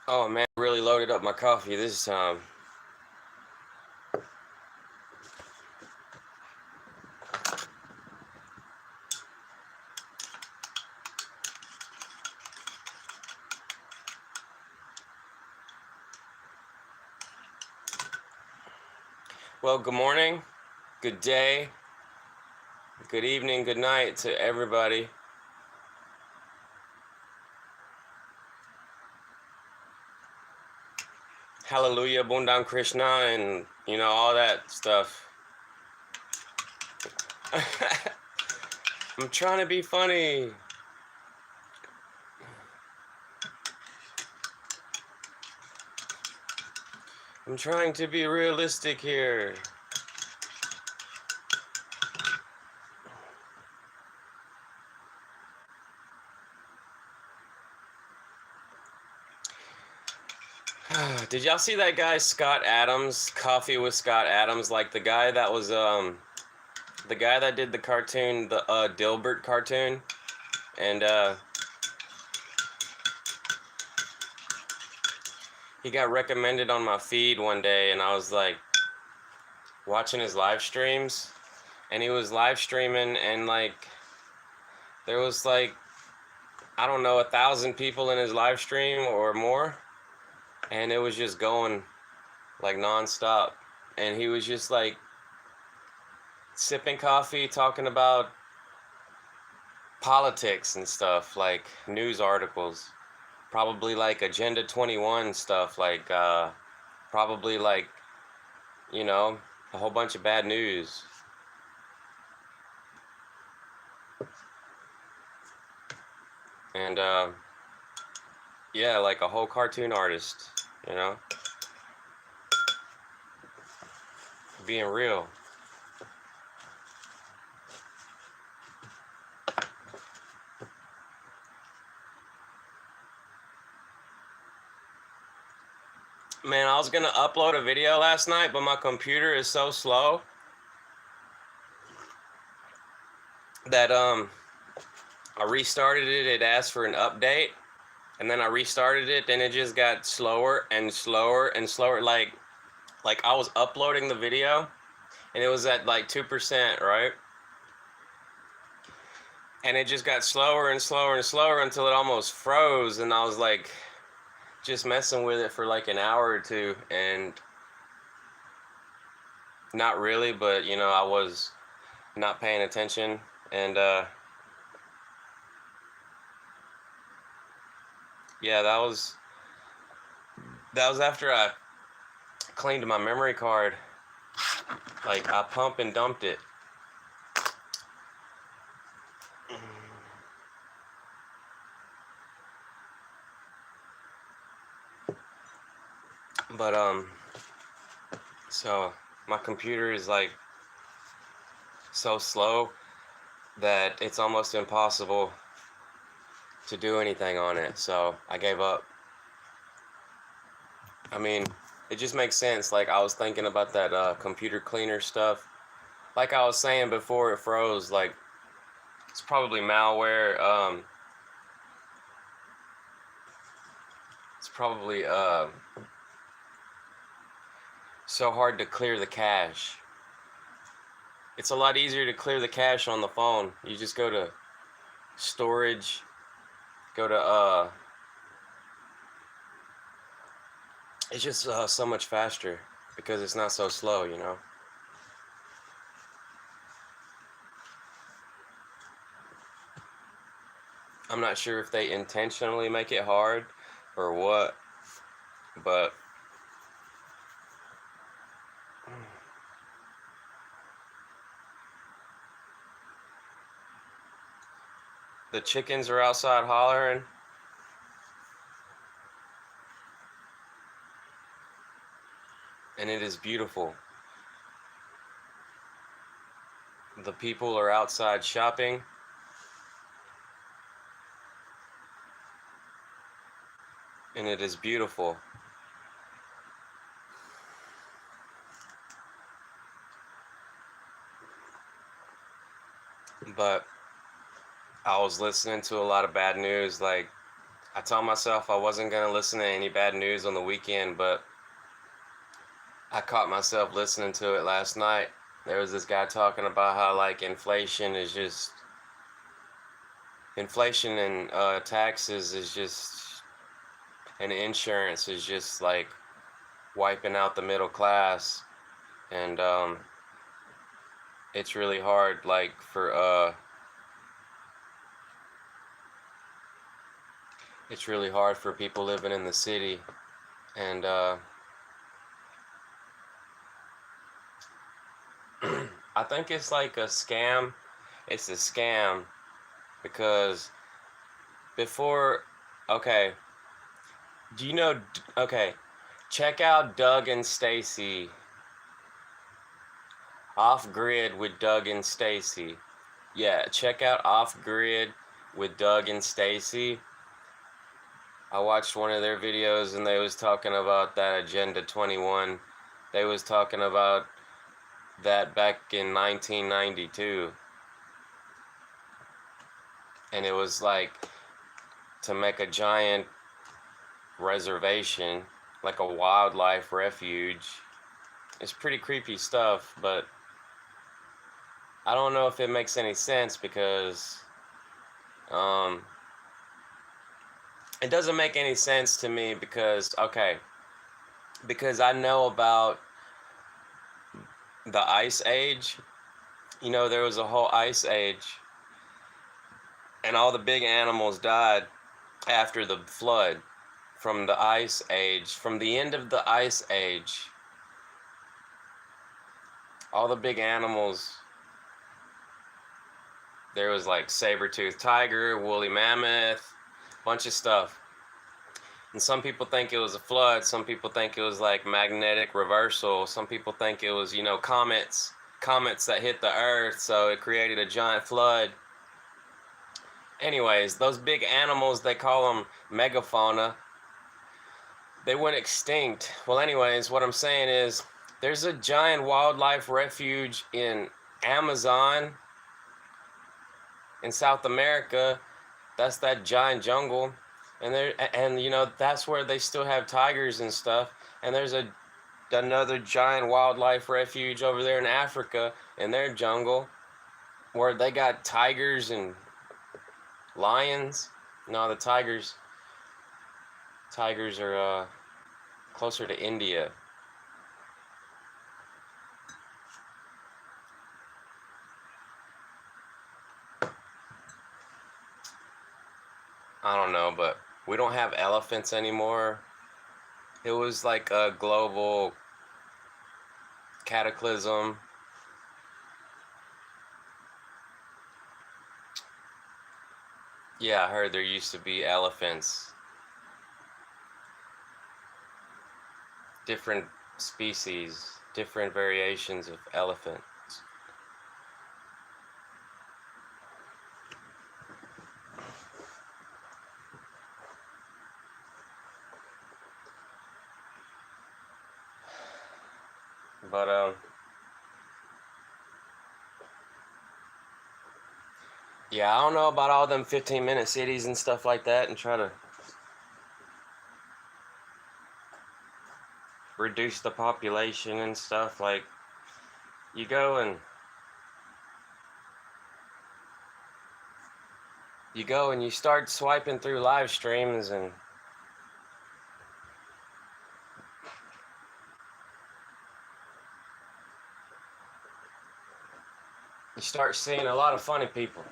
Oh man, I really loaded up my coffee this time. Well, good morning, good day, good evening, good night to everybody. Hallelujah, Bundam Krishna, and all that stuff. I'm trying to be funny. I'm trying to be realistic here. Did y'all see that guy Scott Adams, Coffee with Scott Adams, like the guy that was the guy that did the cartoon, the Dilbert cartoon, and he got recommended on my feed one day, and I was like watching his live streams, and he was live streaming, and like there was like, I don't know, 1,000 people in his live stream or more, and it was just going like nonstop, and he was just like sipping coffee, talking about politics and stuff, like news articles, probably like Agenda 21 stuff, like probably like, you know, a whole bunch of bad news. And yeah, like a whole cartoon artist, you know, being real. Man, I was gonna upload a video last night, but my computer is so slow that I restarted it. It asked for an update, and then I restarted it, and it just got slower and slower and slower. Like I was uploading the video, and it was at like 2%, right? And it just got slower and slower and slower until it almost froze, and I was like just messing with it for like an hour or two, and not really, but I was not paying attention, and yeah, that was after I cleaned my memory card. Like I pump and dumped it. But so my computer is like so slow that it's almost impossible to do anything on it. So I gave up. I mean, it just makes sense. Like I was thinking about that computer cleaner stuff. Like I was saying before it froze, like it's probably malware. It's probably so hard to clear the cache. It's a lot easier to clear the cache on the phone. You just go to storage, go to it's just so much faster because it's not so slow, you know. I'm not sure if they intentionally make it hard or what, but the chickens are outside hollering. And it is beautiful. The people are outside shopping. And it is beautiful. But I was listening to a lot of bad news. Like, I told myself I wasn't going to listen to any bad news on the weekend, but I caught myself listening to it last night. There was this guy talking about how, like, inflation and taxes is just, and insurance is just like wiping out the middle class. And it's really hard, like, it's really hard for people living in the city. And I think it's like a scam. It's a scam because before, okay, do you know, okay, check out Doug and Stacy, Off Grid with Doug and Stacy. Yeah, check out Off Grid with Doug and Stacy. I watched one of their videos and they was talking about that Agenda 21. They was talking about that back in 1992. And it was like to make a giant reservation, like a wildlife refuge. It's pretty creepy stuff, but I don't know if it makes any sense because it doesn't make any sense to me because, okay, because I know about the Ice Age. You know, there was a whole Ice Age, and all the big animals died after the flood from the Ice Age. From the end of the Ice Age, all the big animals, there was like saber-toothed tiger, woolly mammoth, bunch of stuff. And some people think it was a flood. Some people think it was like magnetic reversal. Some people think it was, you know, comets that hit the earth, so it created a giant flood. Anyways, those big animals, they call them megafauna, they went extinct. Well, anyways, what I'm saying is there's a giant wildlife refuge in Amazon in South America. That's that giant jungle. And you know, that's where they still have tigers and stuff. And there's another giant wildlife refuge over there in Africa in their jungle where they got tigers and lions. No, the tigers are closer to India. I don't know, but we don't have elephants anymore. It was like a global cataclysm. Yeah, I heard there used to be elephants, different species, different variations of elephant. But yeah, I don't know about all them 15-minute cities and stuff like that, and try to reduce the population and stuff. Like, you go and you start swiping through live streams, and you start seeing a lot of funny people.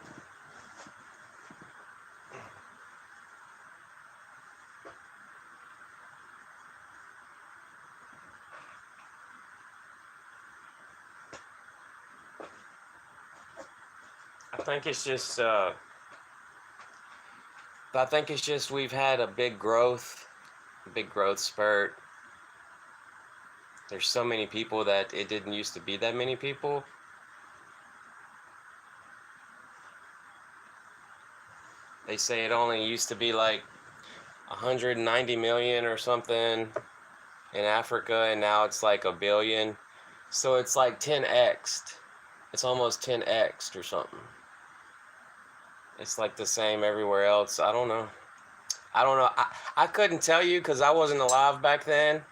I think it's just we've had a big growth spurt. There's so many people that it didn't used to be that many people. They say it only used to be like 190 million or something in Africa, and now it's like a billion. So it's like 10x'd. It's almost 10x'd or something. It's like the same everywhere else. I don't know. I don't know. I couldn't tell you because I wasn't alive back then.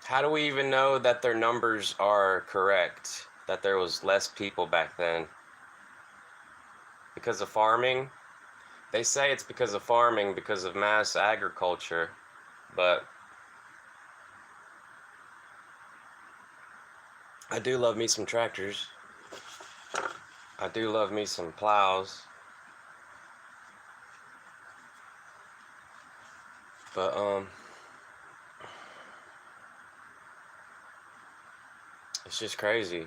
How do we even know that their numbers are correct? That there was less people back then? Because of farming? They say it's because of farming, because of mass agriculture. But I do love me some tractors. I do love me some plows. But it's just crazy.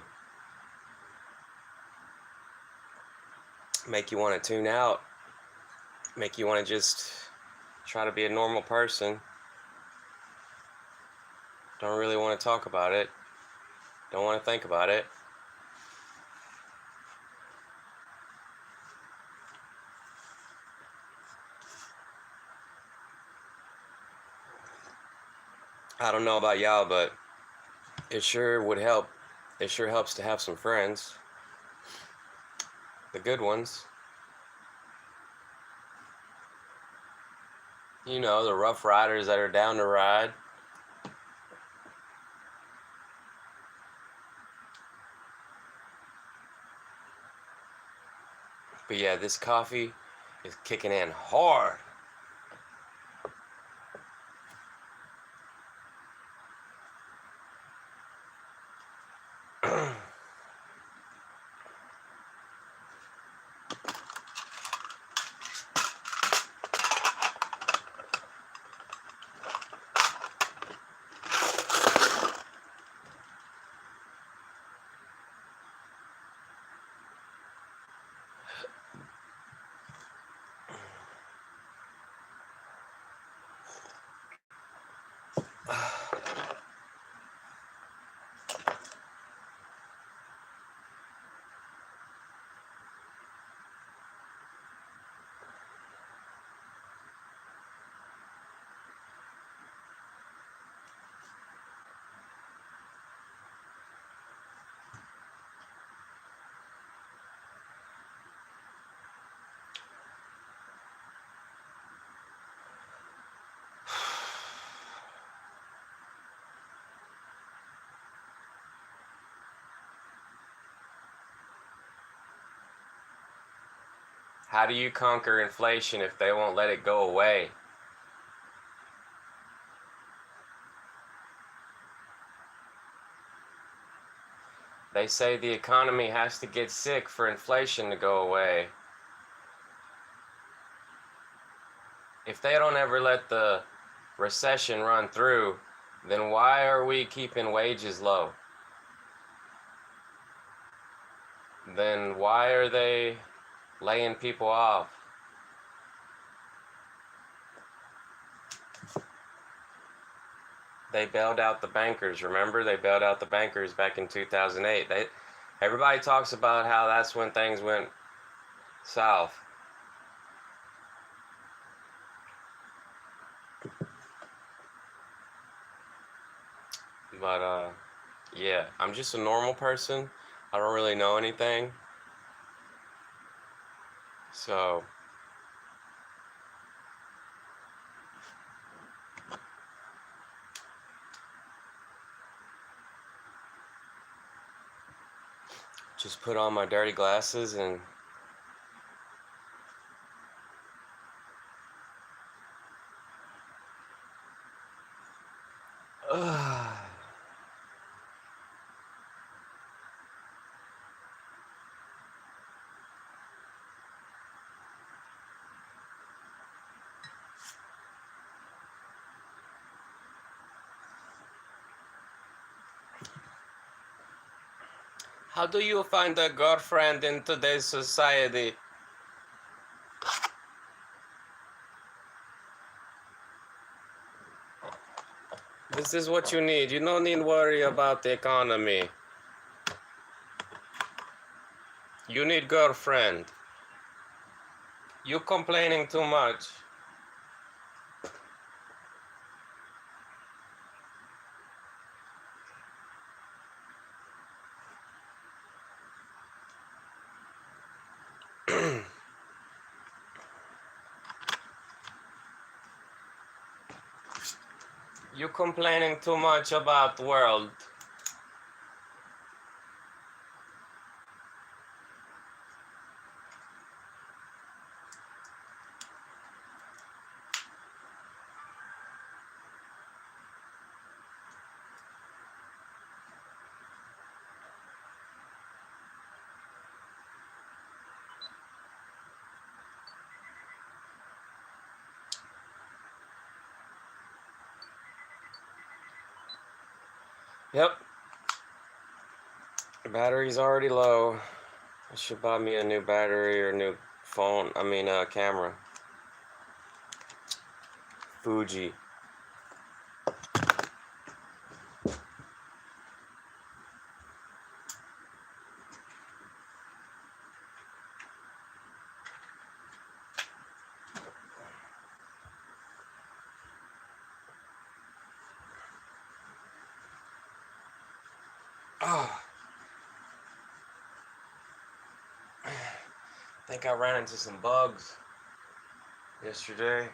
Make you want to tune out. Make you want to just try to be a normal person. Don't really want to talk about it. Don't want to think about it. I don't know about y'all, but it sure would help. It sure helps to have some friends. The good ones. You know, the rough riders that are down to ride. But yeah, this coffee is kicking in hard. How do you conquer inflation if they won't let it go away? They say the economy has to get sick for inflation to go away. If they don't ever let the recession run through, then why are we keeping wages low? Then why are they laying people off? They bailed out the bankers. Remember, they bailed out the bankers back in 2008. Everybody talks about how that's when things went south. But yeah, I'm just a normal person. I don't really know anything. So just put on my dirty glasses and how do you find a girlfriend in today's society? This is what you need. You don't need to worry about the economy. You need girlfriend. You complaining too much. You complaining too much about the world. Yep, the battery's already low. I should buy me a new battery or a new phone. I mean, camera. Fuji. Oh, I think I ran into some bugs yesterday.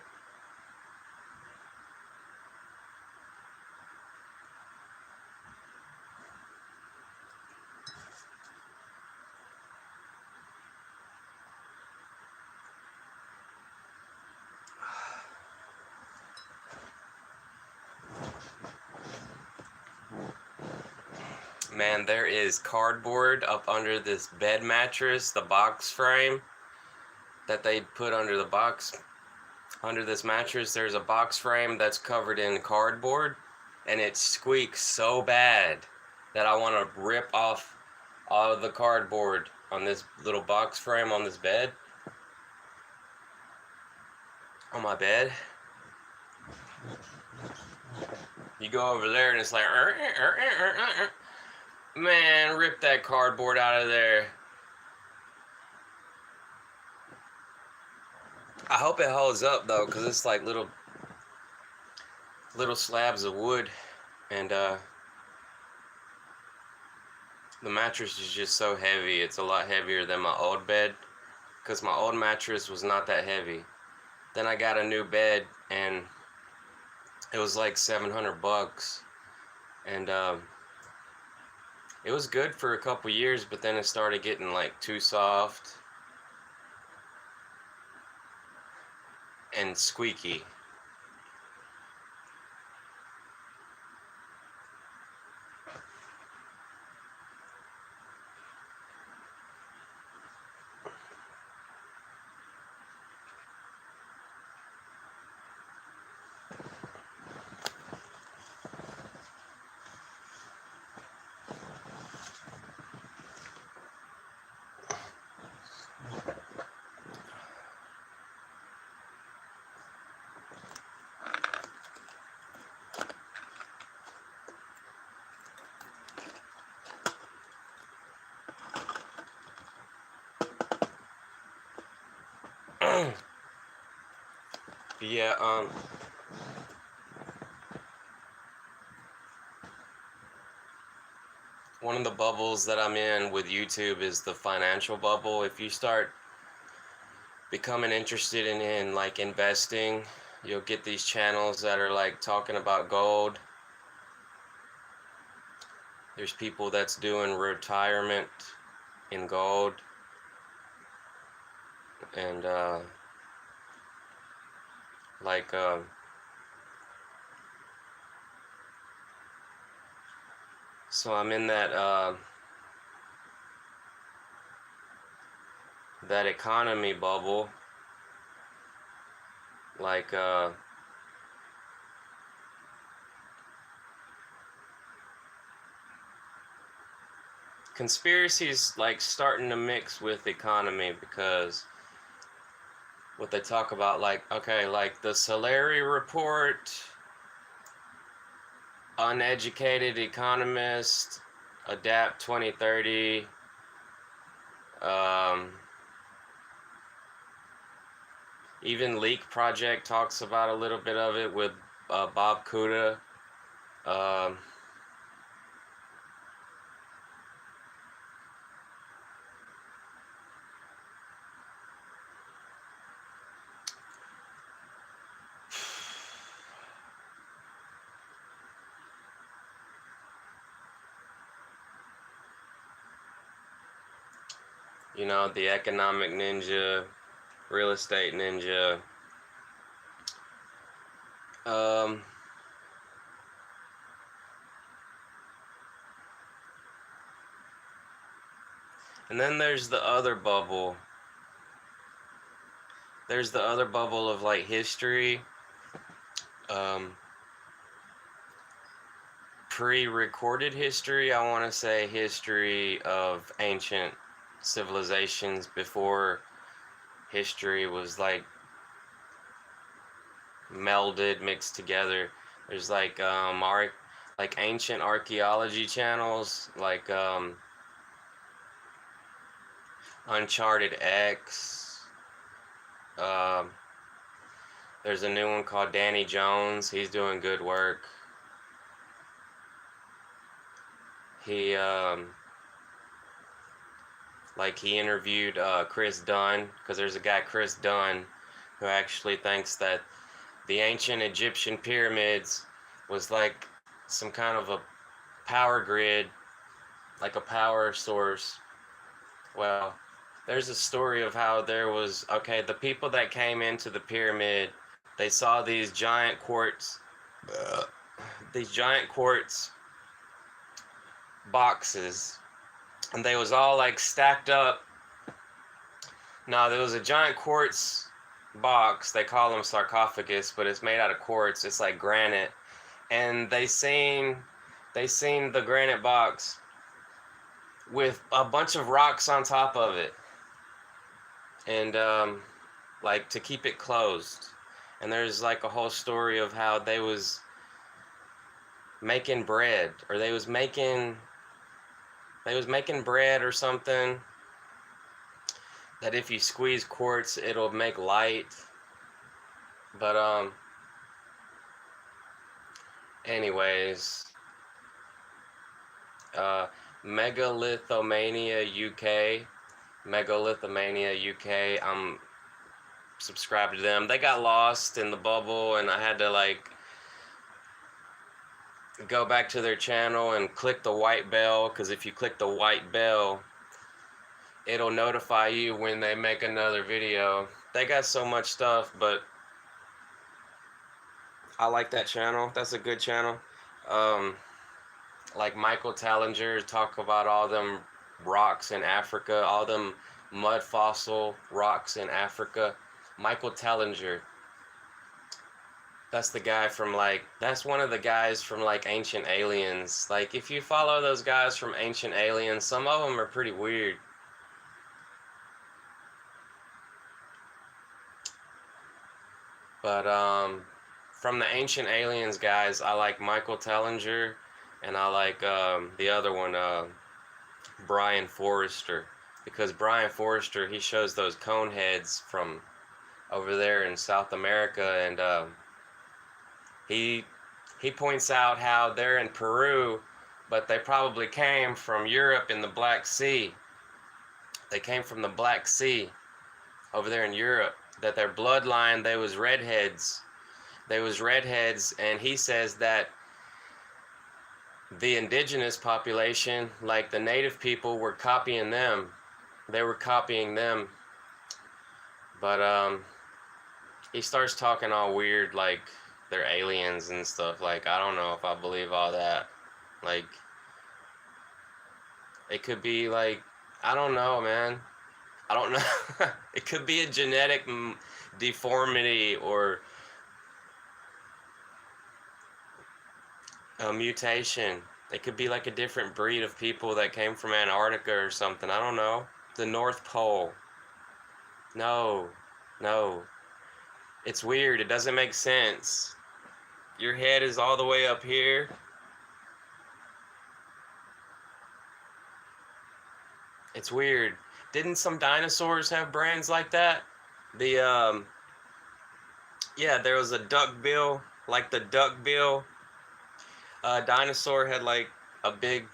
Man, there is cardboard up under this bed mattress, the box frame that they put under the box. Under this mattress, there's a box frame that's covered in cardboard, and it squeaks so bad that I want to rip off all of the cardboard on this little box frame on this bed. On my bed. You go over there and it's like, man, rip that cardboard out of there. I hope it holds up though, because it's like little slabs of wood, and the mattress is just so heavy. It's a lot heavier than my old bed, because my old mattress was not that heavy. Then I got a new bed, and it was like $700, and it was good for a couple years, but then it started getting like too soft and squeaky. Yeah, one of the bubbles that I'm in with YouTube is the financial bubble. If you start becoming interested in like investing, you'll get these channels that are like talking about gold. There's people that's doing retirement in gold, and like so I'm in that economy bubble, like conspiracies like starting to mix with economy, because what they talk about, like, okay, like the Solari report, uneducated economist, adapt 2030, even Leak Project talks about a little bit of it with Bob Kuda. Um, You know, the economic ninja, real estate ninja. Um, and then there's the other bubble. There's the other bubble of like history, um, pre-recorded history. I want to say history of ancient civilizations before history was like melded, mixed together. There's like ancient archaeology channels, like Uncharted X. Um, there's a new one called Danny Jones. He's doing good work. He he interviewed Chris Dunn, because there's a guy, Chris Dunn, who actually thinks that the ancient Egyptian pyramids was like some kind of a power grid, like a power source. Well, there's a story of how there was, okay, the people that came into the pyramid, they saw these giant quartz boxes, and they was all like stacked up. Now, there was a giant quartz box. They call them sarcophagus, but it's made out of quartz. It's like granite. And they seen the granite box with a bunch of rocks on top of it, and like to keep it closed. And there's like a whole story of how they was making bread, or they was making bread or something, that if you squeeze quartz it'll make light. But anyways, uh Megalithomania UK, Megalithomania UK, I'm subscribed to them. They got lost in the bubble, and I had to like go back to their channel and click the white bell, because if you click the white bell, it'll notify you when they make another video. They got so much stuff, but I like that channel. That's a good channel. Um, like Michael Tallinger talk about all them rocks in Africa, all them mud fossil rocks in Africa. Michael Tallinger, that's the guy from that's one of the guys from like Ancient Aliens. Like if you follow those guys from Ancient Aliens, some of them are pretty weird. But from the Ancient Aliens guys, I like Michael Tellinger, and I like the other one, Brian Forrester, because Brian Forrester, he shows those cone heads from over there in South America, and he he points out how they're in Peru, but they probably came from Europe in the Black Sea. They came from the Black Sea over there in Europe. That their bloodline, they was redheads. They was redheads, and he says that the indigenous population, like the native people, were copying them. They were copying them. But he starts talking all weird, like they're aliens and stuff. Like, I don't know if I believe all that. Like, it could be like, I don't know, man. I don't know. It could be a genetic deformity, or a mutation. It could be like a different breed of people that came from Antarctica or something. I don't know. The North Pole. No. No. It's weird. It doesn't make sense. Your head is all the way up here. It's weird. Didn't some dinosaurs have brains like that? The yeah, there was a duckbill, like the duckbill dinosaur had like a big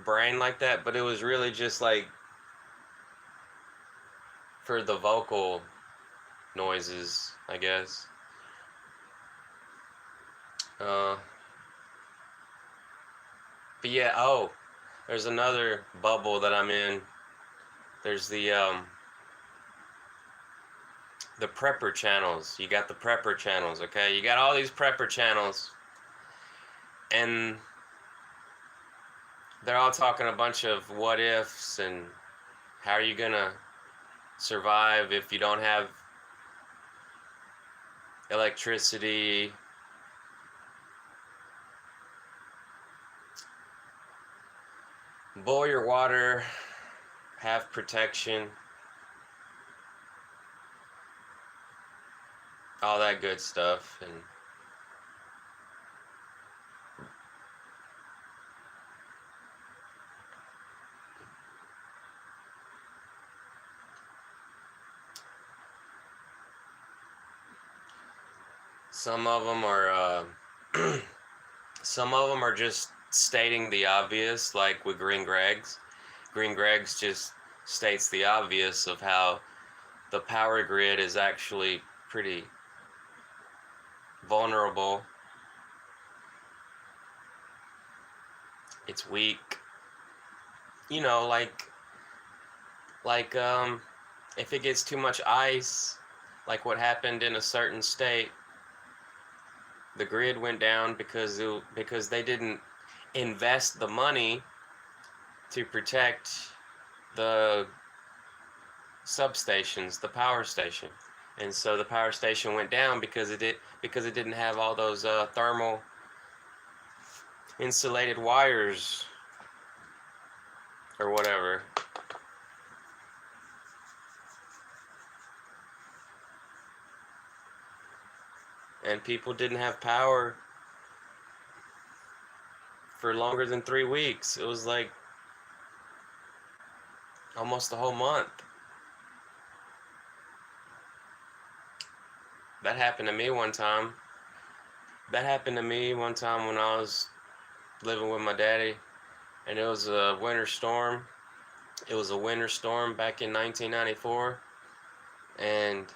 brain like that, but it was really just like for the vocal noises, I guess. Uh, but yeah, oh, there's another bubble that I'm in There's the prepper channels. You got the prepper channels, okay? You got all these prepper channels, and they're all talking a bunch of what ifs and how are you gonna survive if you don't have electricity. Boil your water, have protection, all that good stuff. And some of them are some of them are just stating the obvious, like with Green Greg's. Green Greg's just states the obvious of how the power grid is actually pretty vulnerable. It's weak. You know, like if it gets too much ice, like what happened in a certain state, the grid went down because they didn't invest the money to protect the substations, the power station. And so the power station went down because it didn't have all those thermal insulated wires or whatever. And people didn't have power for longer than 3 weeks. It was like almost a whole month. That happened to me one time. That happened to me one time when I was living with my daddy, and it was a winter storm. It was a winter storm back in 1994, and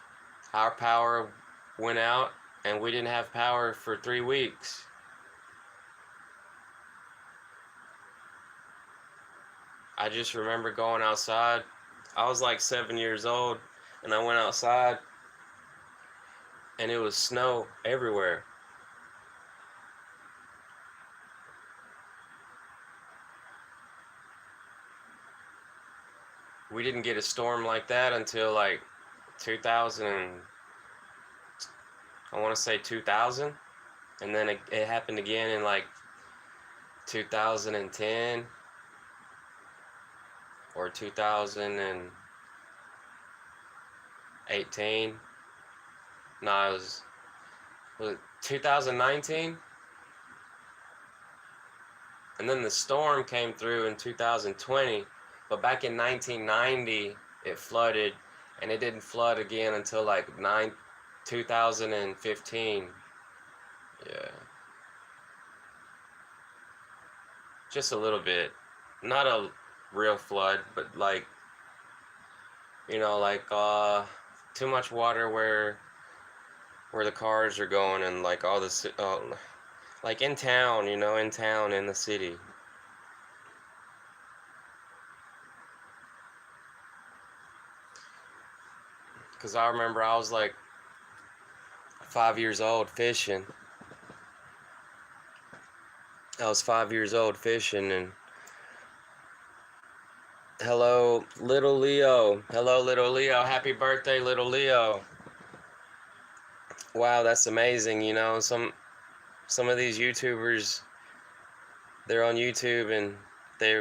our power went out, and we didn't have power for 3 weeks. I just remember going outside. I was like 7 years old, and I went outside, and it was snow everywhere. We didn't get a storm like that until like 2000, I want to say 2000, and then it happened again in like 2010 or 2018. No, was it 2019? And then the storm came through in 2020, but back in 1990 it flooded, and it didn't flood again until like 2015. Yeah, just a little bit, not a real flood, but like, you know, like too much water where the cars are going, and like all this like in town, you know, in town, in the city. Because I remember I was like 5 years old fishing. I was 5 years old fishing, and hello, little Leo. Hello, little Leo. Happy birthday, little Leo. Wow, that's amazing. You know, some of these YouTubers, they're on YouTube, and they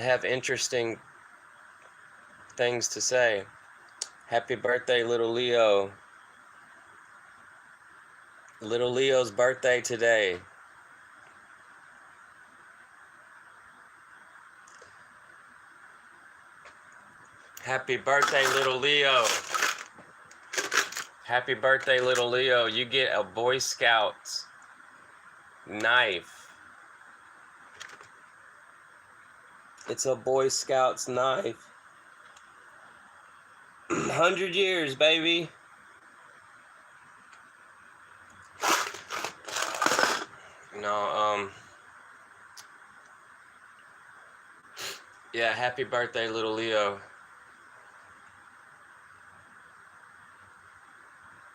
have interesting things to say. Happy birthday, little Leo. Little Leo's birthday today. Happy birthday, little Leo. Happy birthday, little Leo. You get a Boy Scouts knife. It's a Boy Scouts knife. 100 years, baby. No, Yeah, happy birthday, little Leo.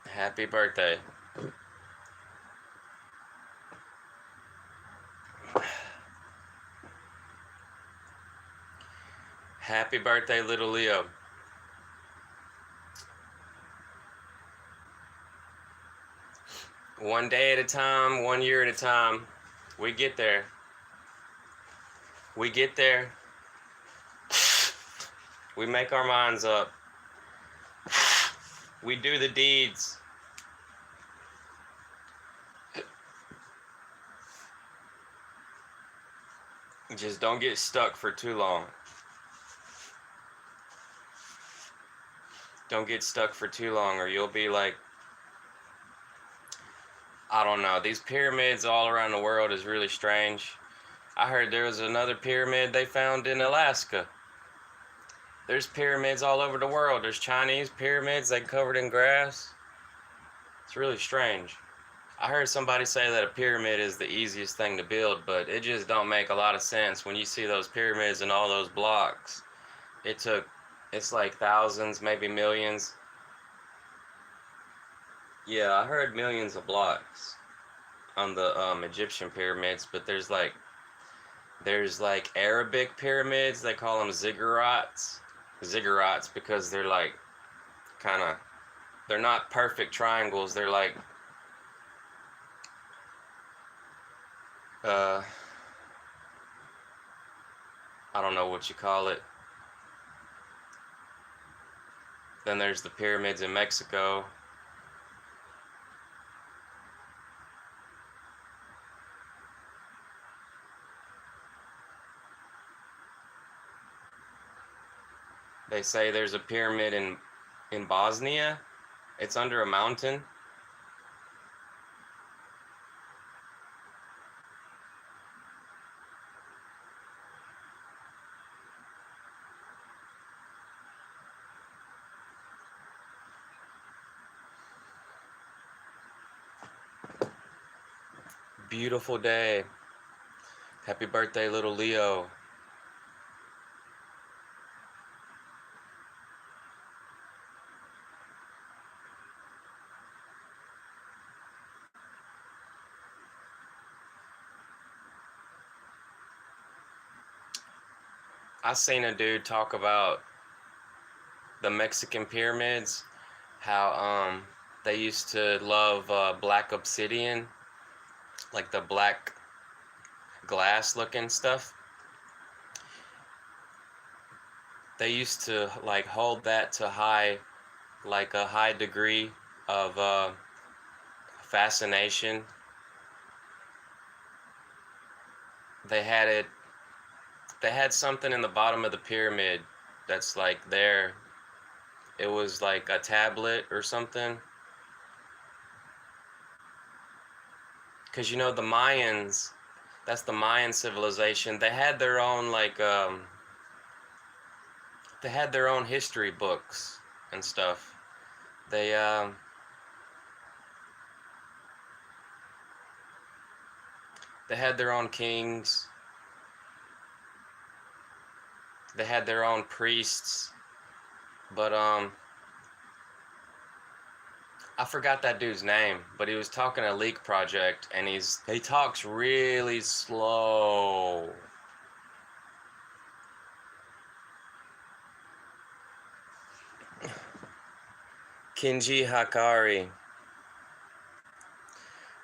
Happy birthday. Happy birthday, little Leo. One day at a time, 1 year at a time. We get there. We get there. We make our minds up. We do the deeds. Just don't get stuck for too long. Don't get stuck for too long, or you'll be like, I don't know. These pyramids all around the world is really strange. I heard there was another pyramid they found in Alaska. There's pyramids all over the world. There's Chinese pyramids, they covered in grass. It's really strange. I heard somebody say that a pyramid is the easiest thing to build, but it just don't make a lot of sense when you see those pyramids and all those blocks. It's like thousands, maybe millions. Yeah, I heard millions of blocks on the Egyptian pyramids, but there's like Arabic pyramids. They call them ziggurats. Ziggurats because they're like kind of, they're not perfect triangles. They're like uh I don't know what you call it. Then there's the pyramids in Mexico. They say there's a pyramid in Bosnia. It's under a mountain. Beautiful day. Happy birthday, little Leo. I seen a dude talk about the Mexican pyramids, how they used to love black obsidian, like the black glass looking stuff. They used to like hold that to like a high degree of fascination. They had it. They had something in the bottom of the pyramid that's like there. It was like a tablet or something. Because you know the Mayans, that's the Mayan civilization. They had their own they had their own history books and stuff. They they had their own kings. They had their own priests. But I forgot that dude's name, but he was talking a leak project, and he talks really slow. Kinji Hakari.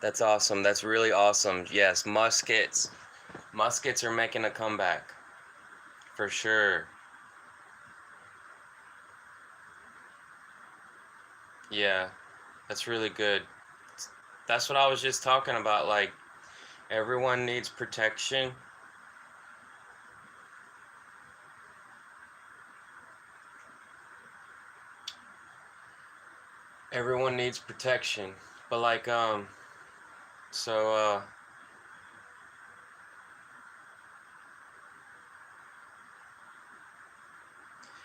That's awesome. That's really awesome. Yes, muskets. Muskets are making a comeback. For sure. Yeah, that's really good. That's what I was just talking about. Like, everyone needs protection. Everyone needs protection. But like, so,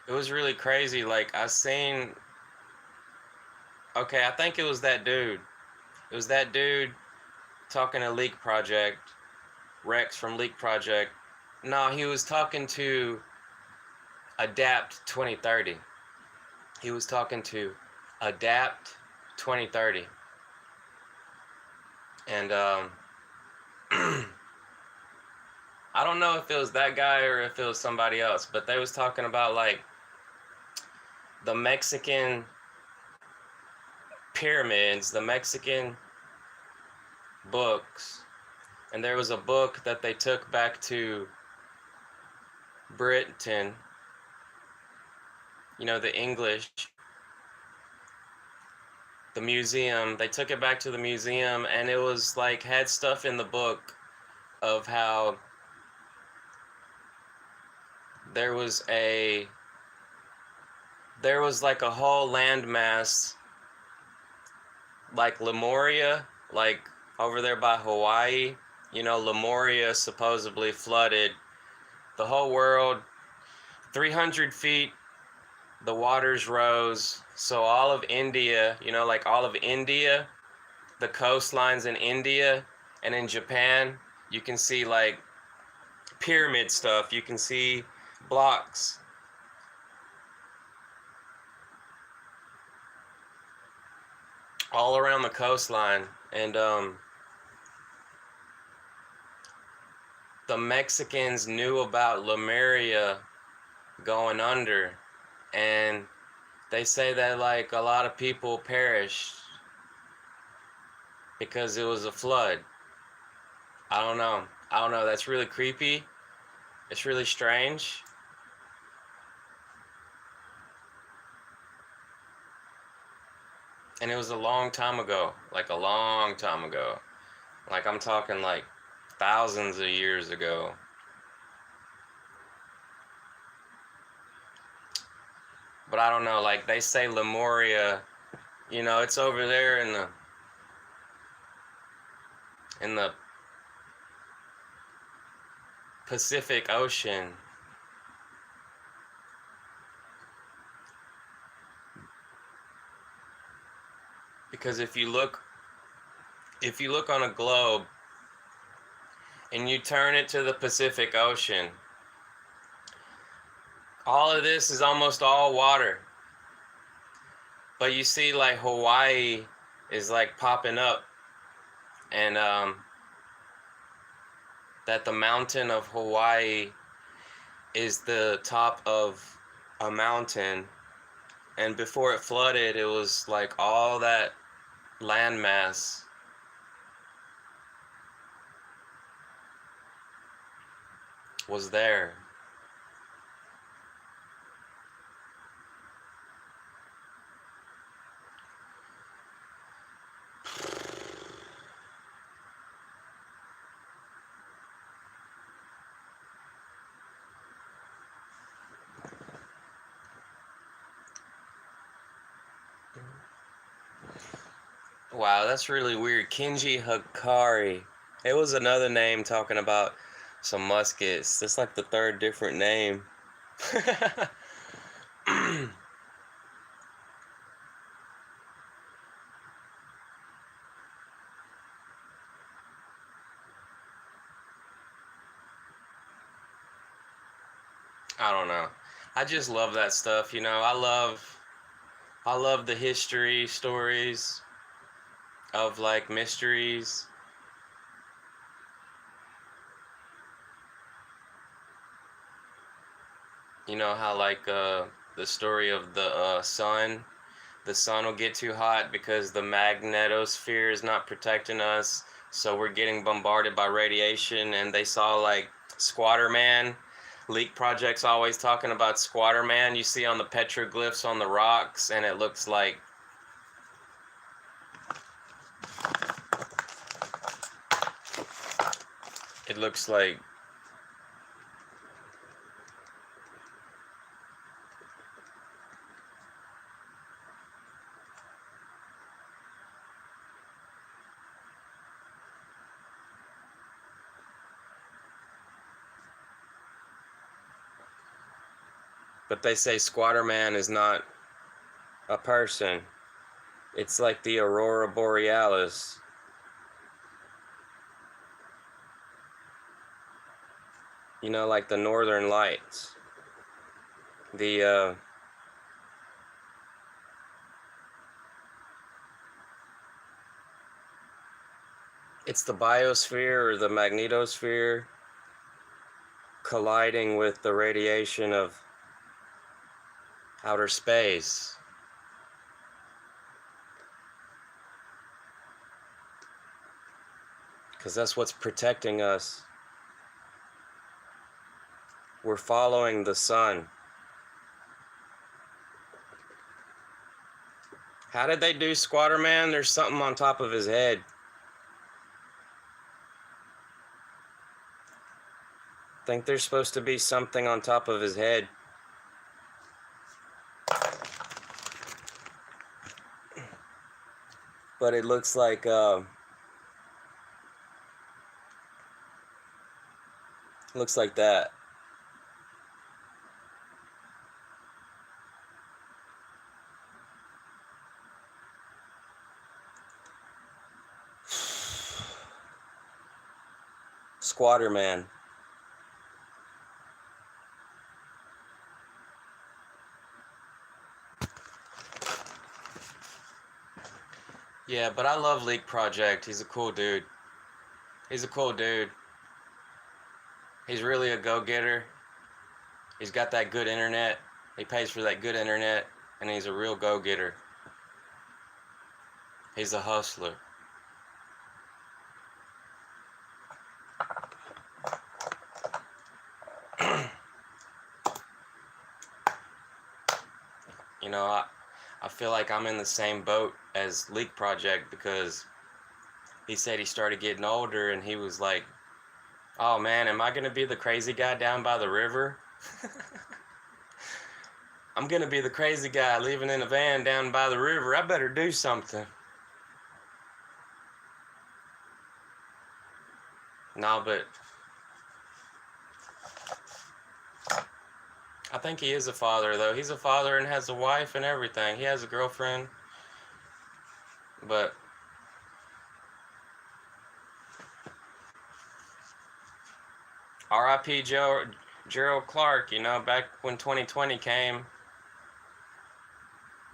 it was really crazy. Like, okay, I think it was that dude. It was that dude talking to Leak Project, Rex from Leak Project. No, he was talking to Adapt 2030. He was talking to Adapt 2030. And I don't know if it was that guy or if it was somebody else, but they was talking about like the Mexican pyramids, the Mexican books. And there was a book that they took back to Britain, you know, the English, the museum. They took it back to the museum, and it was like had stuff in the book of how there was like a whole landmass, like Lemuria, like over there by Hawaii. You know, Lemuria supposedly flooded the whole world. 300 feet, the waters rose. So all of India, you know, like all of India, the coastlines in India and in Japan, you can see like pyramid stuff. You can see blocks. All around the coastline. And the Mexicans knew about Lemuria going under, and they say that like a lot of people perished because it was a flood. I don't know. That's really creepy. It's really strange. And it was a long time ago. Like a long time ago. Like I'm talking like thousands of years ago. But I don't know, like they say Lemuria, you know, it's over there in the Pacific Ocean. Because if you look on a globe and you turn it to the Pacific Ocean, all of this is almost all water. But you see like Hawaii is like popping up, and that the mountain of Hawaii is the top of a mountain, and before it flooded it was like all that landmass was there. Wow, that's really weird. Kinji Hikari. It was another name talking about some muskets. That's like the third different name. I don't know. I just love that stuff, you know. I love the history stories of like mysteries. You know how like the story of the sun. The sun will get too hot because the magnetosphere is not protecting us, so we're getting bombarded by radiation. And they saw like Squatter Man. Leak Project's always talking about Squatter Man. You see on the petroglyphs on the rocks, and it looks like it looks like but they say Squatter Man is not a person. It's like the Aurora Borealis. You know, like the Northern Lights. The it's the biosphere or the magnetosphere colliding with the radiation of outer space. Because that's what's protecting us. We're following the sun. How did they do Squatter Man? There's something on top of his head. I think there's supposed to be something on top of his head. But it looks like that. Squatter Man. Yeah, but I love Leak Project. He's a cool dude. He's a cool dude. He's really a go-getter. He's got that good internet. He pays for that good internet, and he's a real go-getter. He's a hustler. You know, I feel like I'm in the same boat as Leak Project, because he said he started getting older and he was like, oh man, am I gonna be the crazy guy down by the river? I'm gonna be the crazy guy living in a van down by the river. I better do something. No, but I think he is a father, though. He's a father and has a wife and everything. He has a girlfriend. But R.I.P. Gerald Clark, you know, back when 2020 came,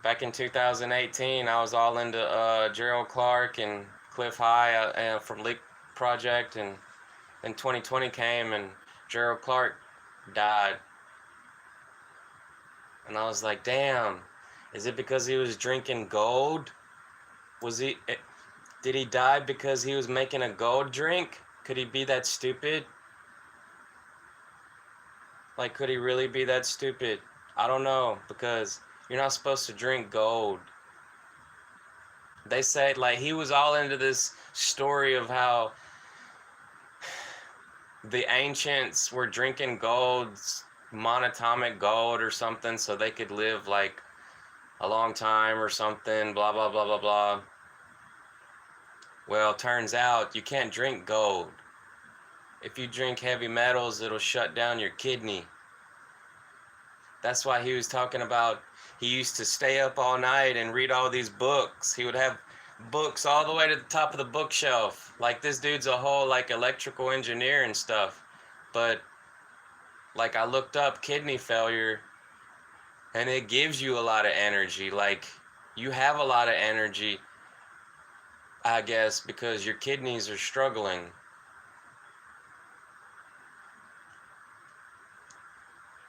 back in 2018, I was all into Gerald Clark and Cliff High from Leak Project, and then 2020 came and Gerald Clark died. And I was like, damn, is it because he was drinking gold? Did he die because he was making a gold drink? Could he be that stupid? Like, could he really be that stupid? I don't know, because you're not supposed to drink gold. They say, like, he was all into this story of how the ancients were drinking gold, monatomic gold or something, so they could live, like, a long time or something, blah, blah, blah, blah, blah. Well, turns out you can't drink gold. If you drink heavy metals, it'll shut down your kidney. That's why he was talking about he used to stay up all night and read all these books. He would have books all the way to the top of the bookshelf. Like, this dude's a whole, like, electrical engineer and stuff. But, like, I looked up kidney failure, and it gives you a lot of energy. Like, you have a lot of energy, I guess, because your kidneys are struggling.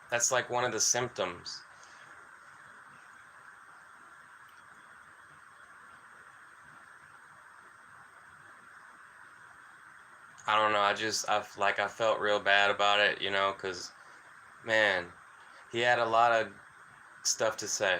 That's like one of the symptoms. I don't know. I felt real bad about it, you know, because, man, he had a lot of stuff to say.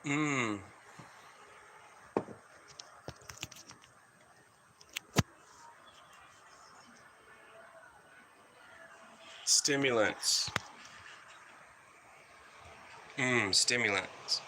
Mmm. Stimulants. Mmm, stimulants.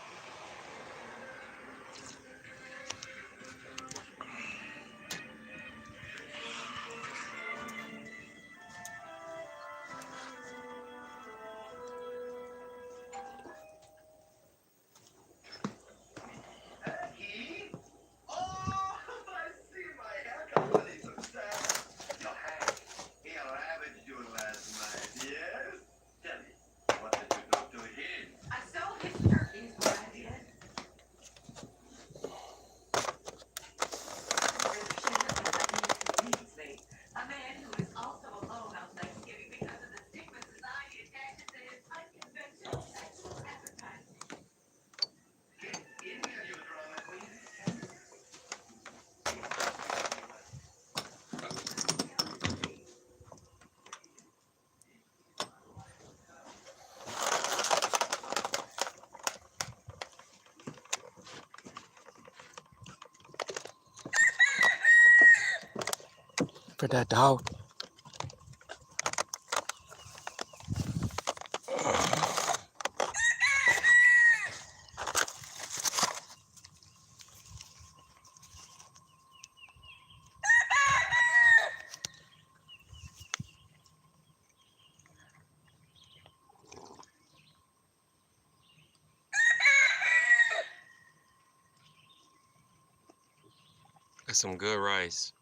For that dog. That's some good rice.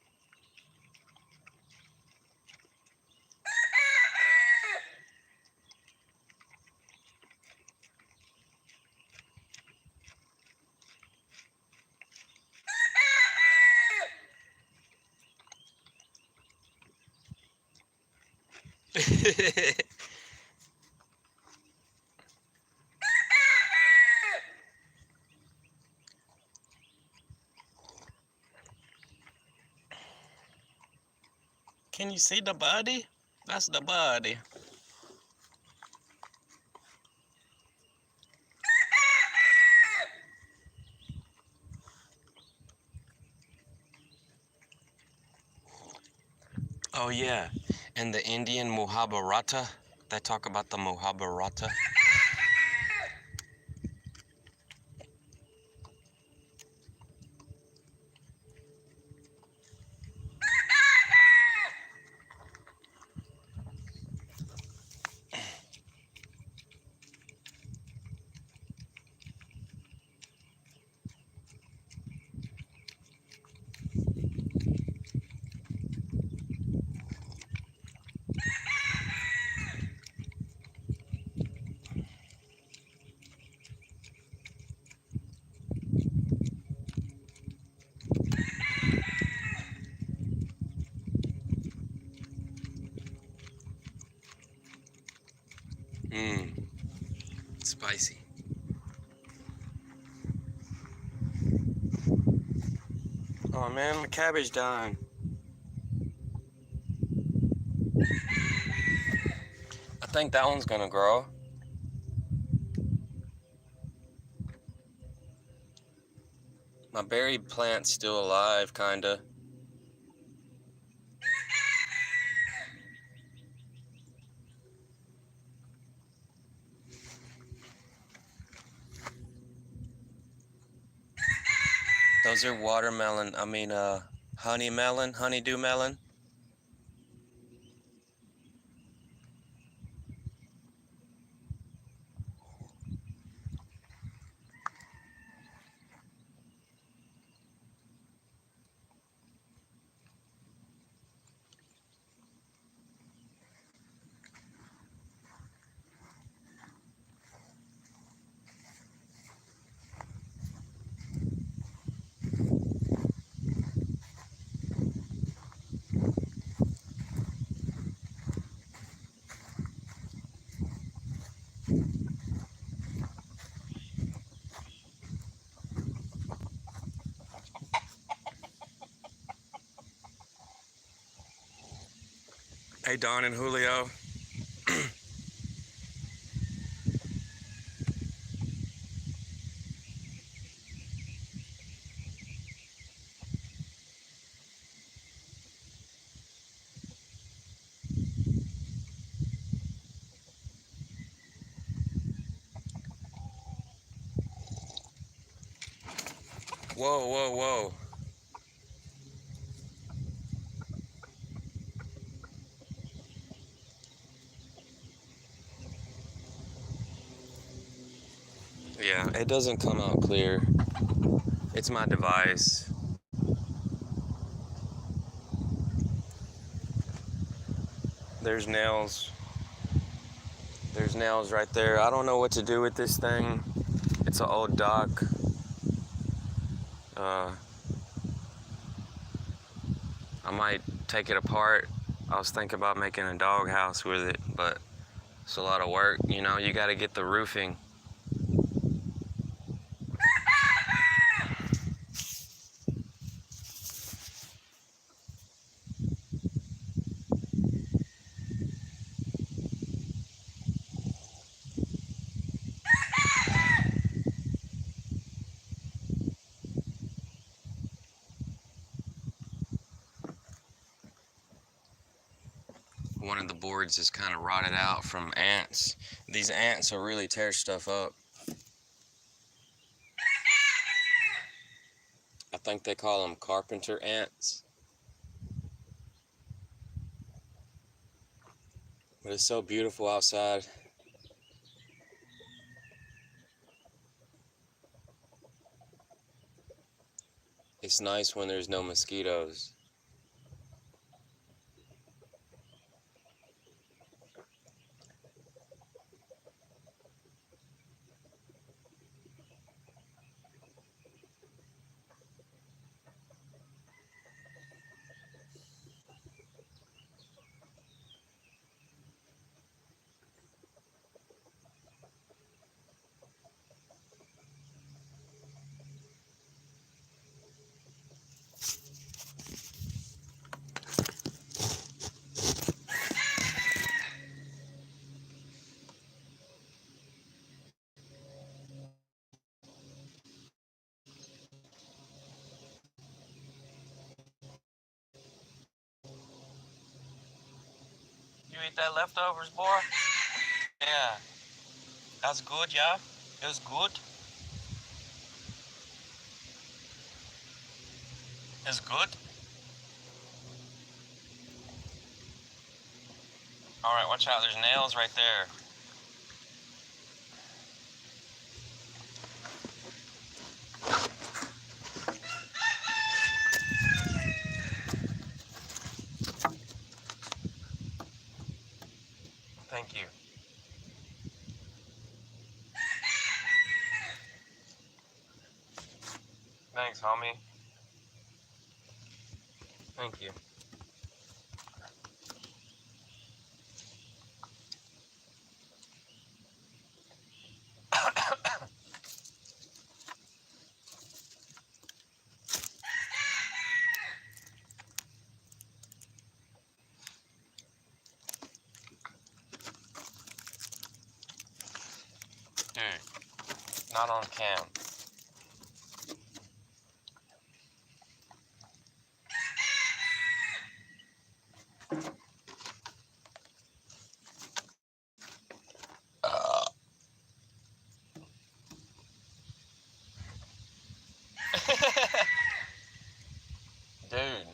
Can you see the body? That's the body. Oh yeah, and the Indian Mahabharata, they talk about the Mahabharata. Mmm, spicy. Oh man, my cabbage dying. I think that one's gonna grow. My berry plant's still alive, kinda. Those are watermelon, honey melon, honeydew melon. Hey, Don and Julio. Whoa, whoa, whoa. Yeah, it doesn't come out clear. It's my device. There's nails. There's nails right there. I don't know what to do with this thing. It's an old dock. Uh, I might take it apart. I was thinking about making a doghouse with it, but it's a lot of work. You know, you got to get the roofing. One of the boards is kind of rotted out from ants. These ants will really tear stuff up. I think they call them carpenter ants. But it's so beautiful outside. It's nice when there's no mosquitoes. You eat that leftovers, boy? Yeah. That's good, yeah? It was good? It's good? Alright, watch out. There's nails right there. Thank you. Thanks, homie. Thank you. Dude, not on cam. Dude.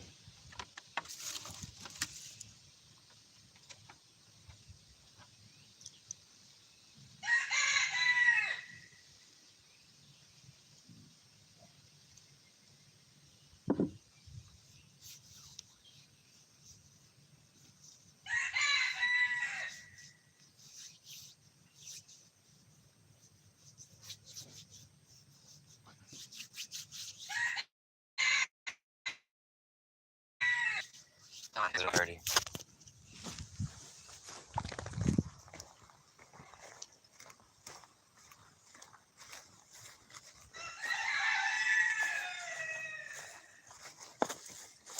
It's dirty.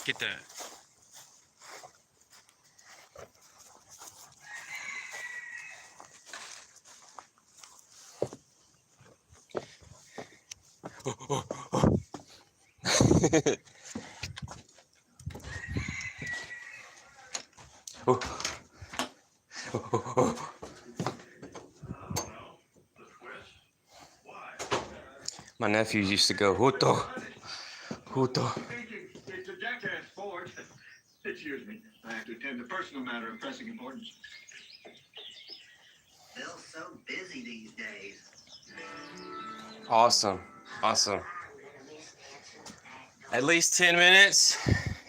Get that. My nephews used to go, Huto. Justo. Speaking, it's a jackass Ford. Excuse me. I have to attend a personal matter of pressing importance. Bill's so busy these days. Awesome. Awesome. At least 10 minutes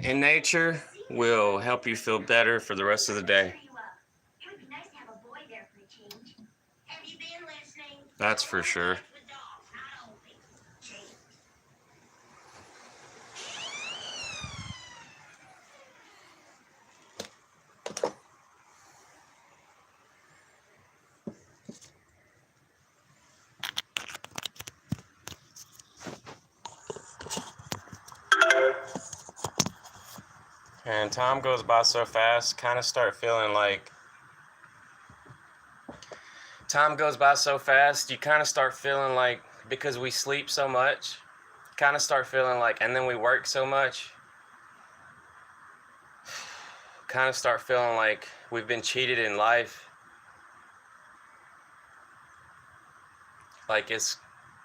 in nature will help you feel better for the rest of the day. It would be nice to have a boy there for a change. Have you been listening? That's for sure. With dogs, not only. Change. And time goes by so fast, kind of start feeling like time goes by so fast, you kind of start feeling like, because we sleep so much, kind of start feeling like, and then we work so much, kind of start feeling like we've been cheated in life. Like, it's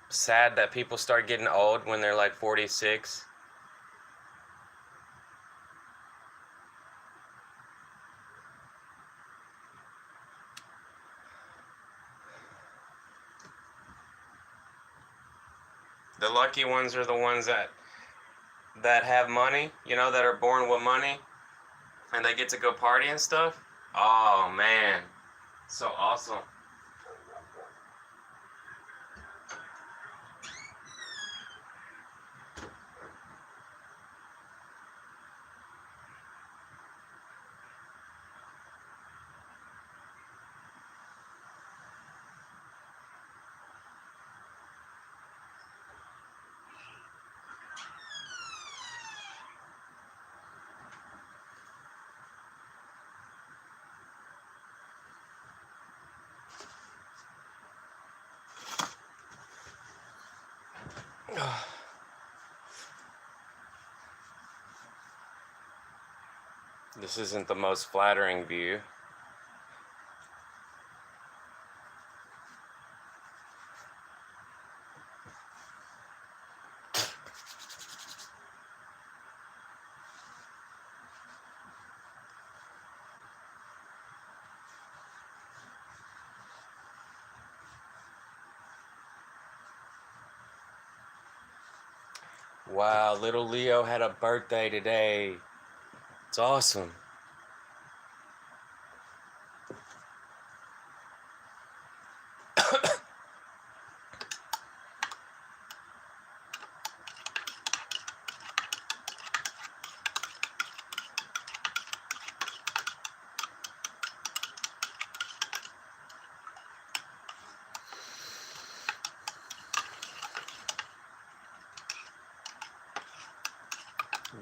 sad that people start getting old when they're like 46. The lucky ones are the ones that have money, you know, that are born with money, and they get to go party and stuff. Oh man, so awesome. This isn't the most flattering view. Wow, little Leo had a birthday today. It's awesome.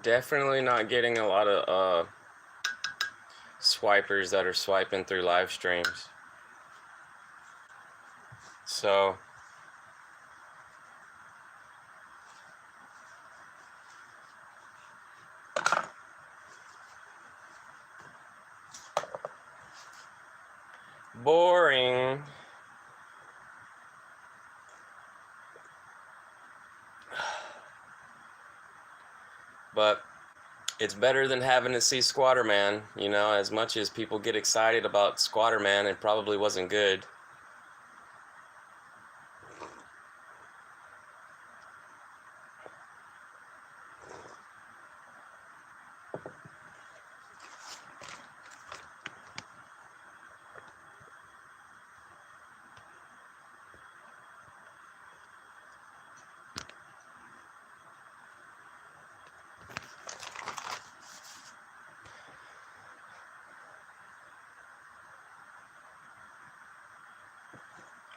Definitely not getting a lot of swipers that are swiping through live streams. So boring. But it's better than having to see Squatter Man, you know, as much as people get excited about Squatter Man, it probably wasn't good.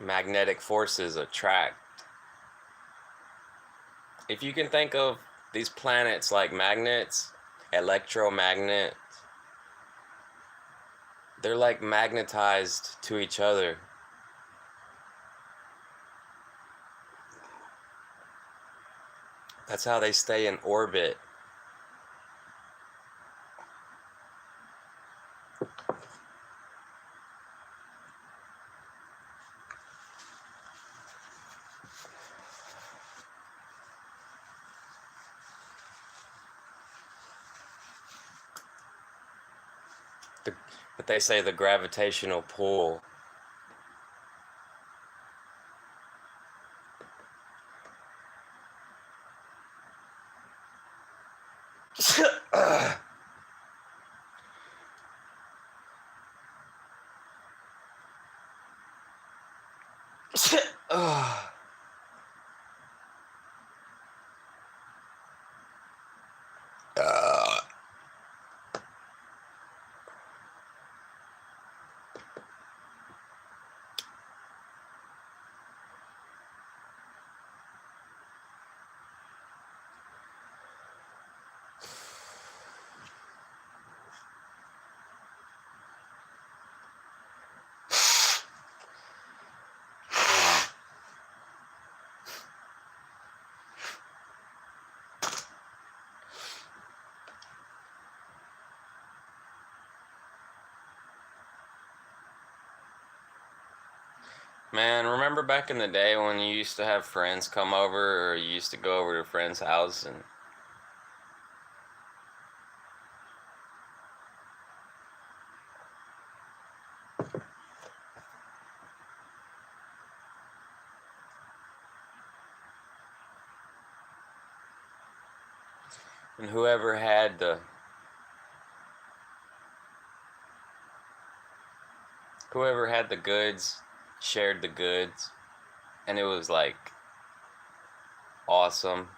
Magnetic forces attract. If you can think of these planets like magnets, electromagnets, they're like magnetized to each other. That's how they stay in orbit. The, but they say the gravitational pull. Man, remember back in the day when you used to have friends come over, or you used to go over to a friend's house and whoever had the goods shared the goods, and it was like awesome.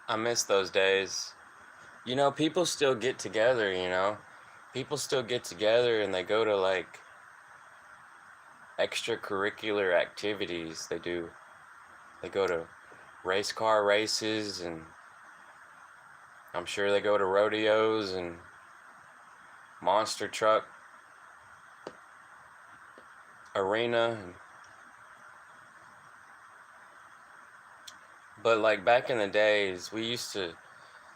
I miss those days. You know, people still get together, you know? People still get together and they go to like extracurricular activities. They go to race car races, and I'm sure they go to rodeos and monster truck arena. But like back in the days, we used to,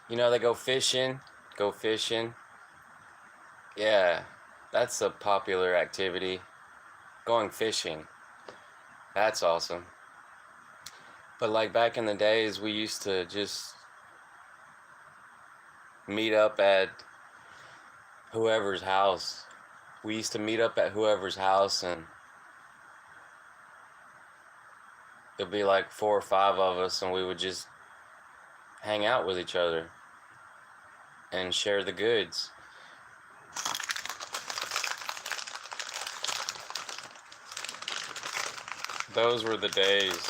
you know, they go fishing. Yeah, that's a popular activity. Going fishing. That's awesome. But like back in the days, we used to just meet up at whoever's house. We used to meet up at whoever's house, and there'd be like 4 or 5 of us, and we would just hang out with each other and share the goods. Those were the days.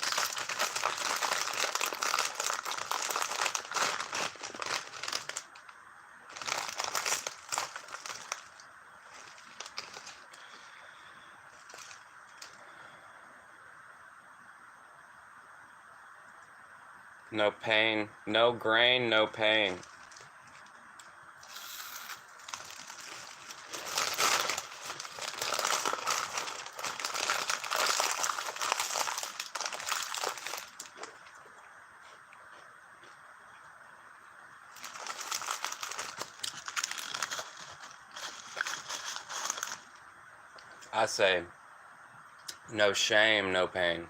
No pain, no grain, no pain. I say, no shame, no pain.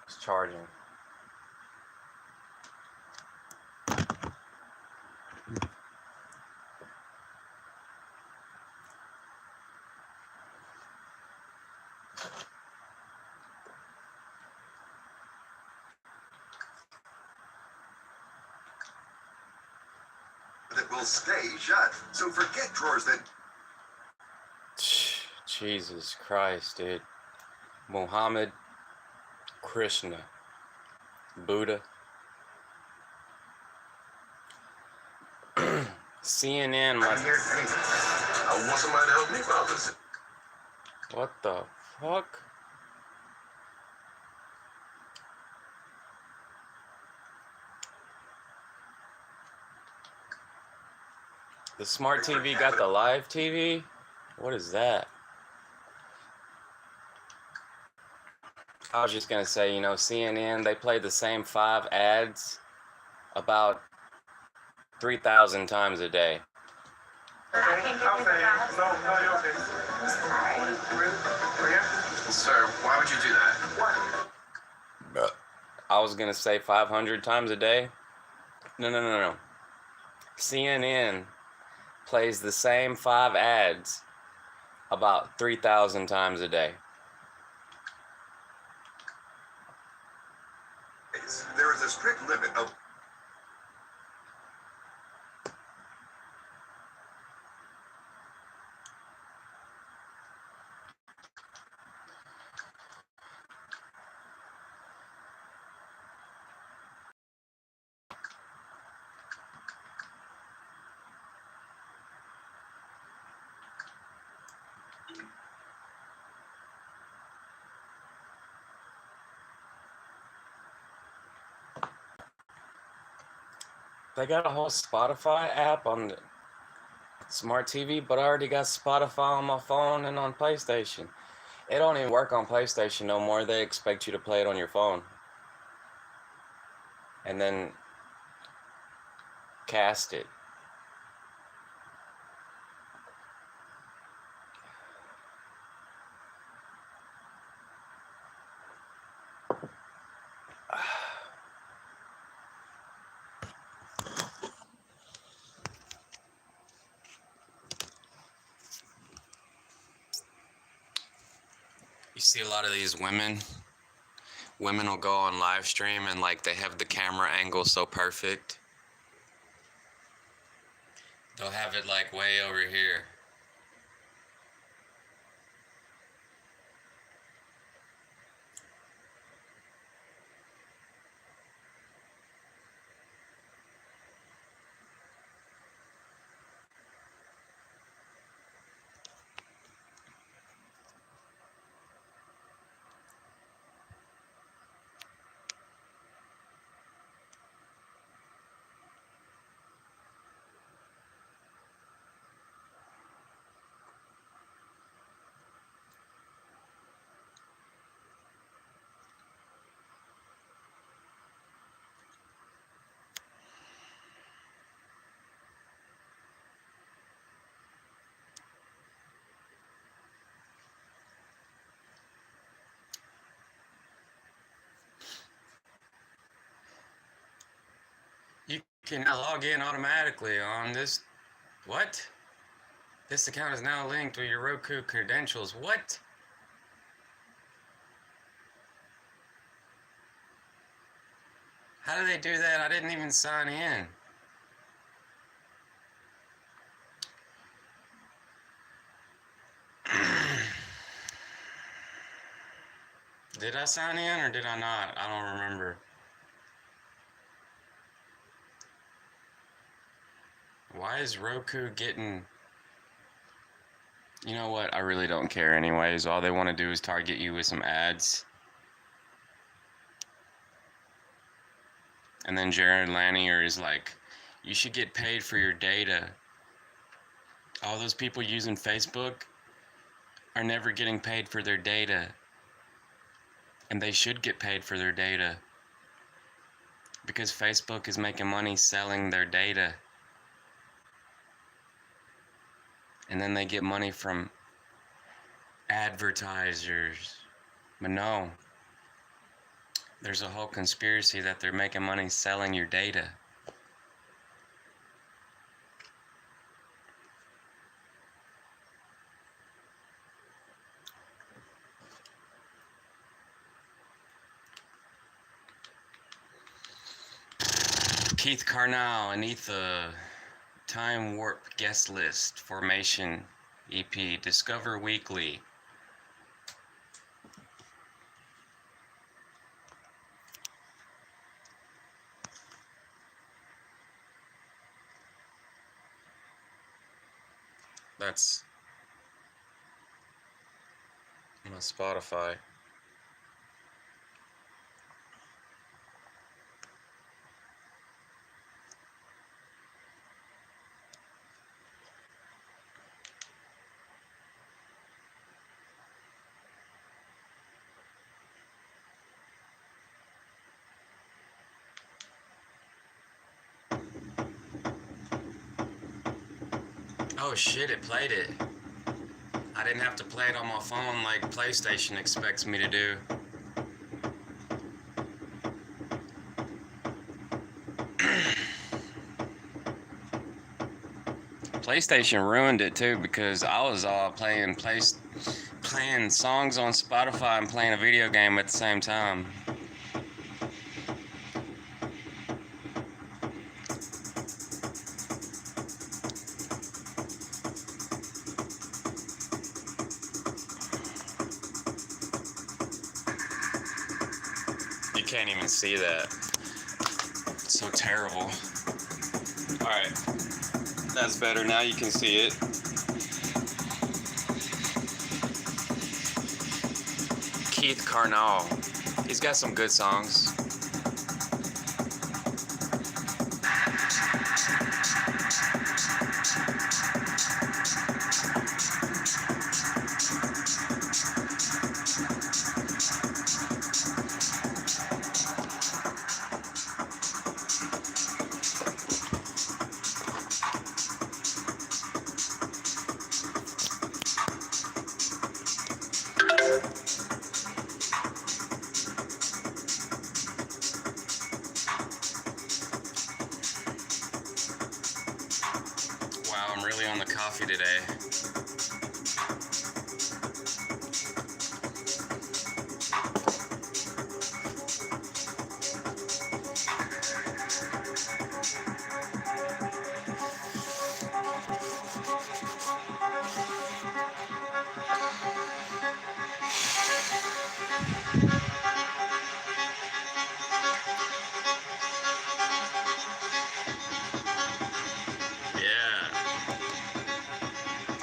It's charging. will stay shut. So forget drawers that... Jesus Christ, dude. Muhammad, Krishna, Buddha. CNN I must... hear anything. I want somebody to help me about this. What the fuck? The smart TV got the live TV? What is that? I was just gonna say, you know, CNN, they play the same 5 ads about 3,000 times a day. Sir, why would you do that? I was gonna say 500 times a day. No. CNN plays the same 5 ads about 3,000 times a day. There is a strict limit of... They got a whole Spotify app on the smart TV, but I already got Spotify on my phone and on PlayStation. It don't even work on PlayStation no more. They expect you to play it on your phone. And then cast it. You see a lot of these women will go on live stream and like they have the camera angle so perfect. They'll have it like way over here. You can now log in automatically on this. What? This account is now linked with your Roku credentials. What? How do they do that? I didn't even sign in. Did I sign in or did I not? I don't remember. Why is Roku getting... You know what? I really don't care anyways. All they want to do is target you with some ads. And then Jared Lanier is like, you should get paid for your data. All those people using Facebook are never getting paid for their data. And they should get paid for their data. Because Facebook is making money selling their data. And then they get money from advertisers. But no. There's a whole conspiracy that they're making money selling your data. Keith Carnell, Anitha, Time Warp Guest List Formation EP. Discover Weekly. That's my Spotify. Oh shit, it played it. I didn't have to play it on my phone like PlayStation expects me to do. PlayStation ruined it too because I was all playing songs on Spotify and playing a video game at the same time. You can't even see that. It's so terrible. Alright. That's better. Now you can see it. Keith Carnall. He's got some good songs. Wow, I'm really on the coffee today.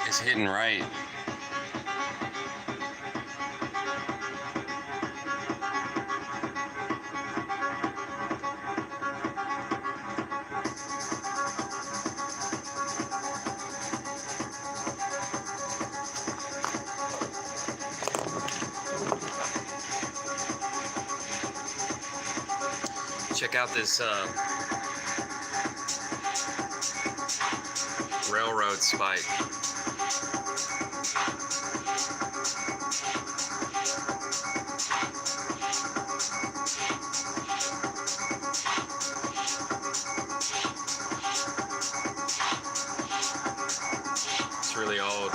It's hitting right. Check out this railroad spike. It's really old.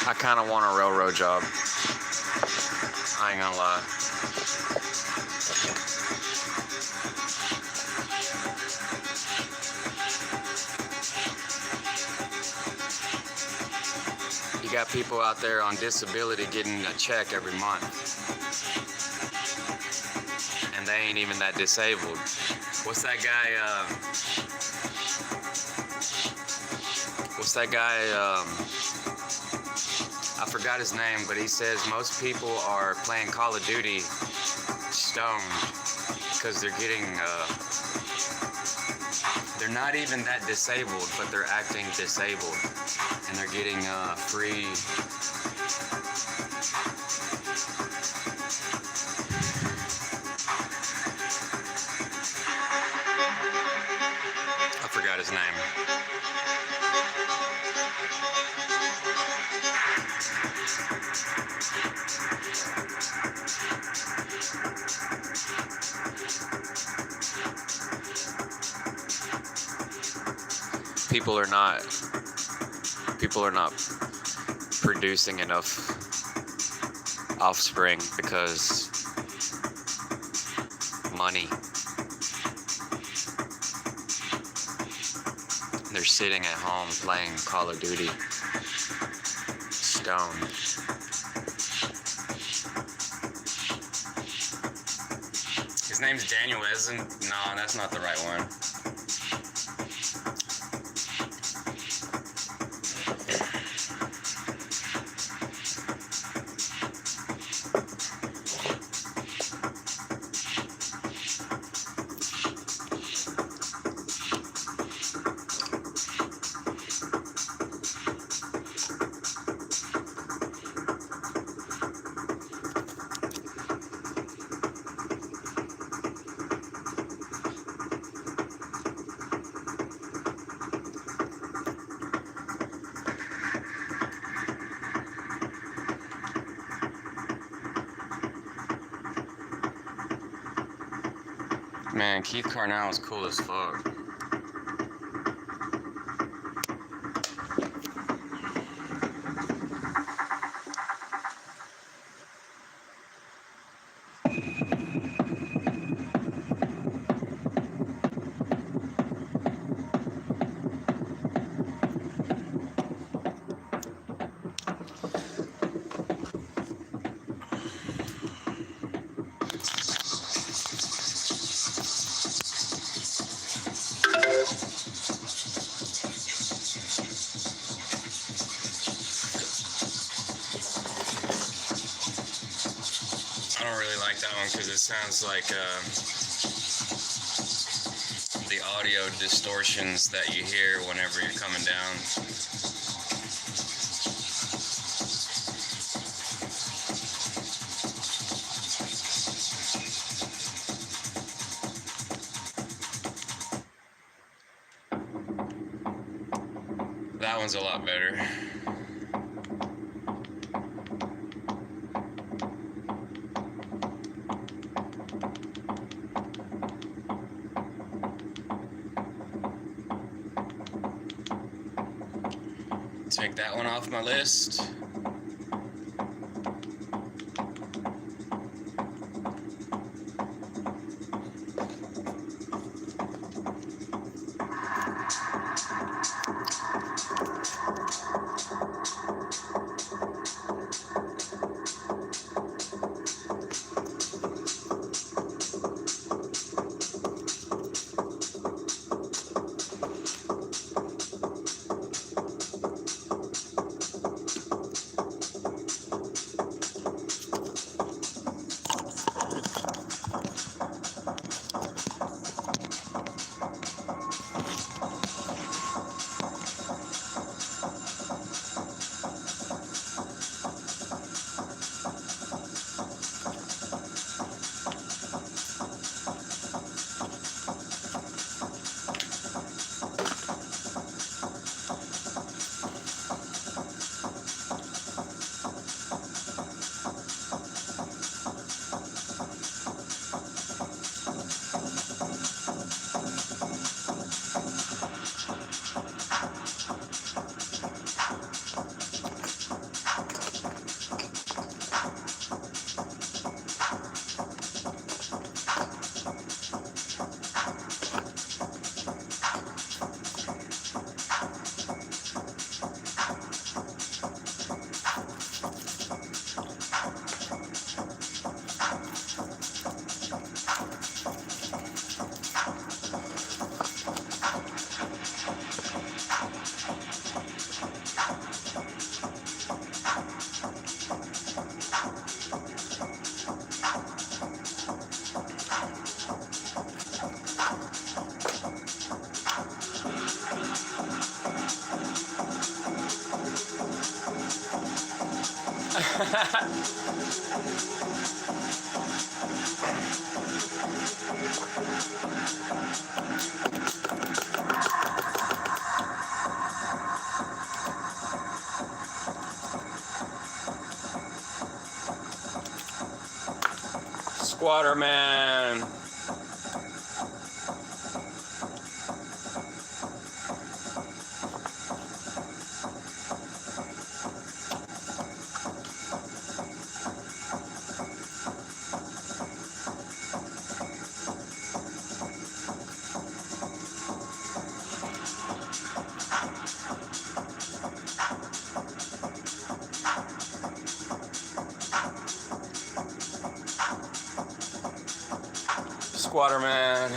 I kind of want a railroad job. I ain't gonna lie. You got people out there on disability getting a check every month. And they ain't even that disabled. What's that guy, I forgot his name, but he says most people are playing Call of Duty stoned because they're getting, they're not even that disabled, but they're acting disabled, and they're getting free. I forgot his name. People are not producing enough offspring because money. They're sitting at home playing Call of Duty. Stoned. His name's Daniel Essen. No, that's not the right one. Man, Keith Carnell is cool as fuck. I don't really like that one because it sounds like the audio distortions that you hear whenever you're coming down. That one's a lot better. Take that one off my list. Squatter man. Waterman.